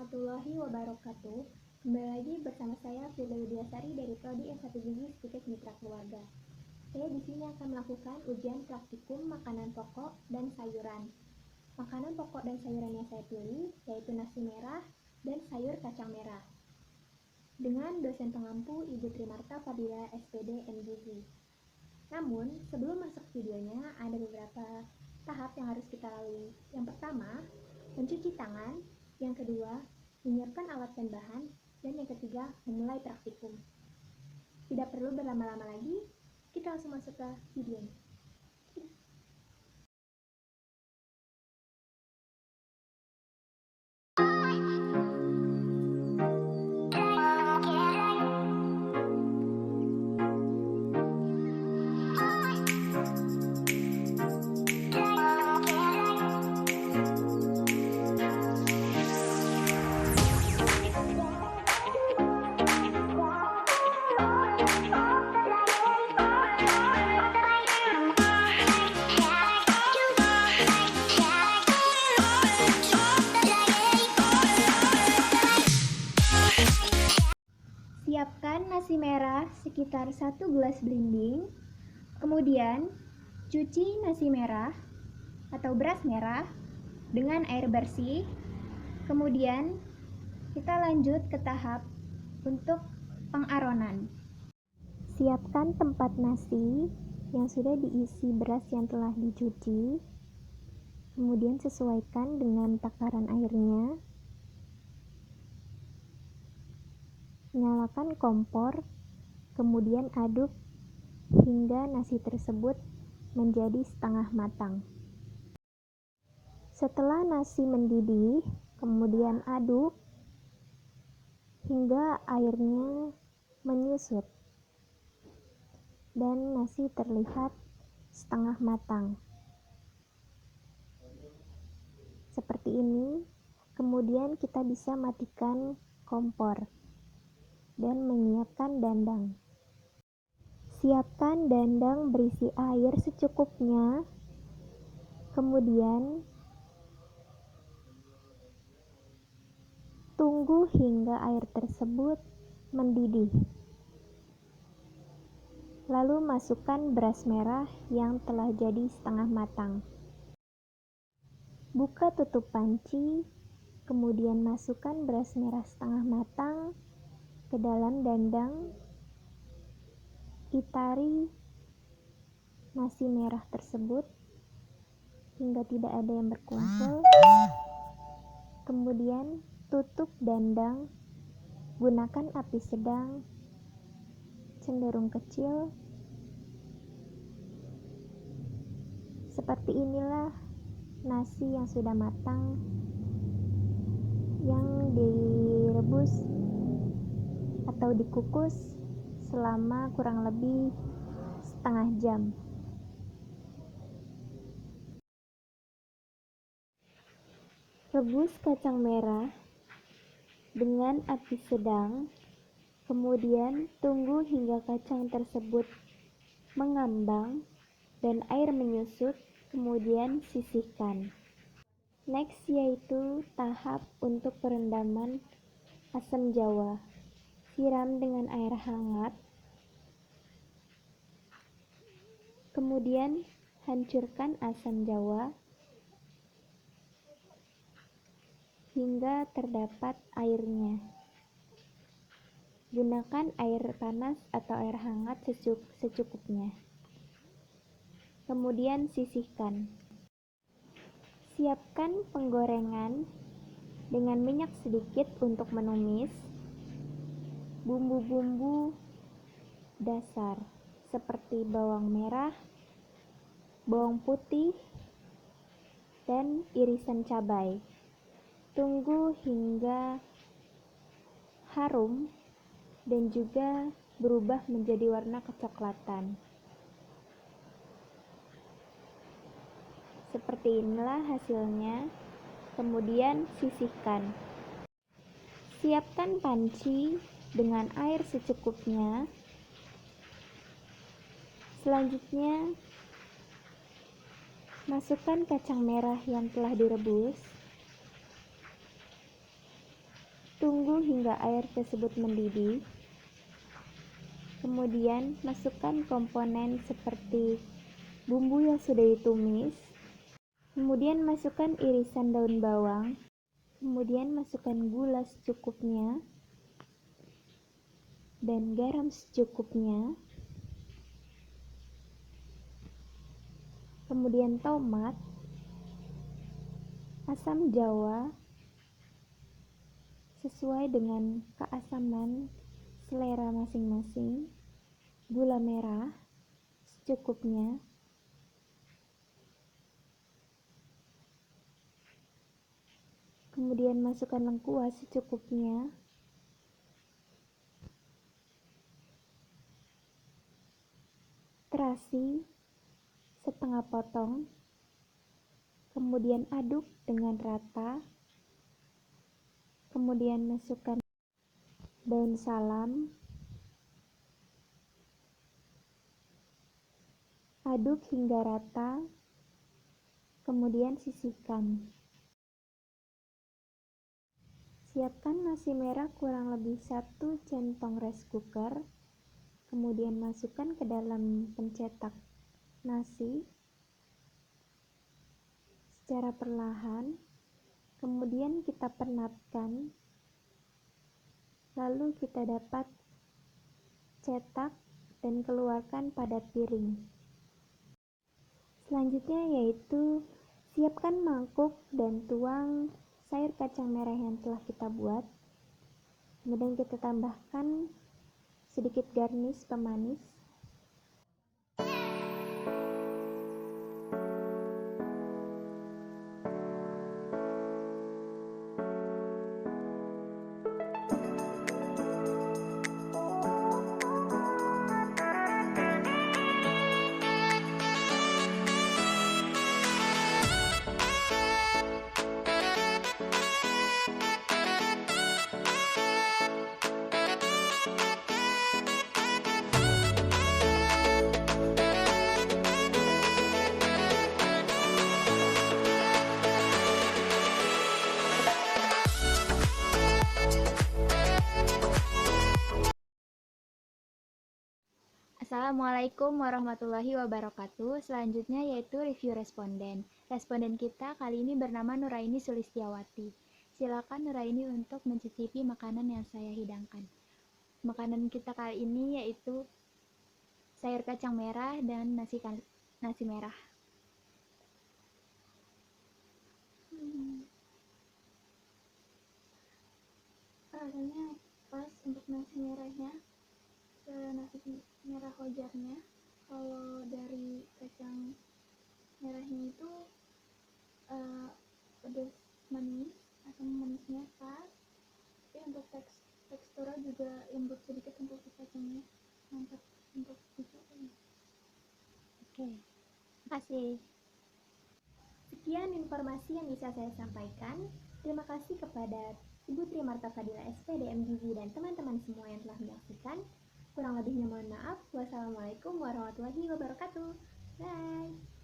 warahmatullahi wabarakatuh. Kembali lagi bersama saya Firda Widiasari dari Prodi S1 Gizi Stikes Mitra Keluarga. Saya di sini akan melakukan ujian praktikum makanan pokok dan sayuran. Makanan pokok dan sayuran yang saya pilih yaitu nasi merah dan sayur kacang merah. Dengan dosen pengampu Ibu Trimarta Fadila SPD MGizi. Namun, sebelum masuk videonya ada beberapa tahap yang harus kita lalui. Yang pertama, mencuci tangan. Yang kedua, menyiapkan alat dan bahan. Dan yang ketiga, memulai praktikum. Tidak perlu berlama-lama lagi, kita langsung masuk ke videonya. Siapkan nasi merah sekitar 1 gelas blimbing. Kemudian, cuci nasi merah atau beras merah dengan air bersih. Kemudian, kita lanjut ke tahap untuk pengaronan. Siapkan tempat nasi yang sudah diisi beras yang telah dicuci. Kemudian sesuaikan dengan takaran airnya. Nyalakan kompor, kemudian aduk hingga nasi tersebut menjadi setengah matang. Setelah nasi mendidih, kemudian aduk hingga airnya menyusut dan nasi terlihat setengah matang. Seperti ini, kemudian kita bisa matikan kompor dan menyiapkan dandang. Siapkan dandang berisi air secukupnya, kemudian tunggu hingga air tersebut mendidih. Lalu masukkan beras merah yang telah jadi setengah matang. Buka tutup panci, kemudian masukkan beras merah setengah matang ke dalam dandang. Itari nasi merah tersebut hingga tidak ada yang berkumpul. Kemudian tutup dandang, gunakan api sedang cenderung kecil. Seperti inilah nasi yang sudah matang yang direbus atau dikukus selama kurang lebih setengah jam. Rebus kacang merah dengan api sedang, kemudian tunggu hingga kacang tersebut mengambang dan air menyusut, kemudian sisihkan. Next yaitu tahap untuk perendaman asam jawa. Siram dengan air hangat, kemudian hancurkan asam jawa hingga terdapat airnya. Gunakan air panas atau air hangat secukupnya. Kemudian sisihkan. Siapkan penggorengan dengan minyak sedikit untuk menumis bumbu-bumbu dasar seperti bawang merah, bawang putih, dan irisan cabai. Tunggu hingga harum dan juga berubah menjadi warna kecoklatan. Seperti inilah hasilnya. Kemudian sisihkan. Siapkan panci dengan air secukupnya. Selanjutnya, masukkan kacang merah yang telah direbus. Tunggu hingga air tersebut mendidih. Kemudian masukkan komponen seperti bumbu yang sudah ditumis. Kemudian masukkan irisan daun bawang. Kemudian masukkan gula secukupnya dan garam secukupnya. Kemudian tomat, asam jawa sesuai dengan keasaman selera masing-masing, gula merah secukupnya, kemudian masukkan lengkuas secukupnya, terasi setengah potong, kemudian aduk dengan rata, kemudian masukkan daun salam, aduk hingga rata, kemudian sisihkan. Siapkan nasi merah kurang lebih 1 centong rice cooker, kemudian masukkan ke dalam pencetak nasi secara perlahan, kemudian kita penatkan, lalu kita dapat cetak dan keluarkan pada piring. Selanjutnya yaitu siapkan mangkuk dan tuang sayur kacang merah yang telah kita buat. Kemudian kita tambahkan sedikit garnish pemanis. Assalamualaikum warahmatullahi wabarakatuh. Selanjutnya yaitu review responden. Responden kita kali ini bernama Nuraini Sulistiawati. Silakan Nuraini untuk mencicipi makanan yang saya hidangkan. Makanan kita kali ini yaitu sayur kacang merah dan nasi merah. Rasanya pas untuk nasi merahnya, nasi merah wajarnya. Kalau dari kacang merahnya itu pedas manis, asam manisnya pas. Tapi untuk teksturnya juga lembut sedikit untuk si kacangnya, mantap untuk dicoba. Oke, terima kasih. Sekian informasi yang bisa saya sampaikan. Terima kasih kepada Ibu Tri Marta Fadila SPDM Gizi dan teman-teman semua yang telah menyaksikan. Kurang lebihnya mohon maaf. Wassalamualaikum warahmatullahi wabarakatuh. Bye.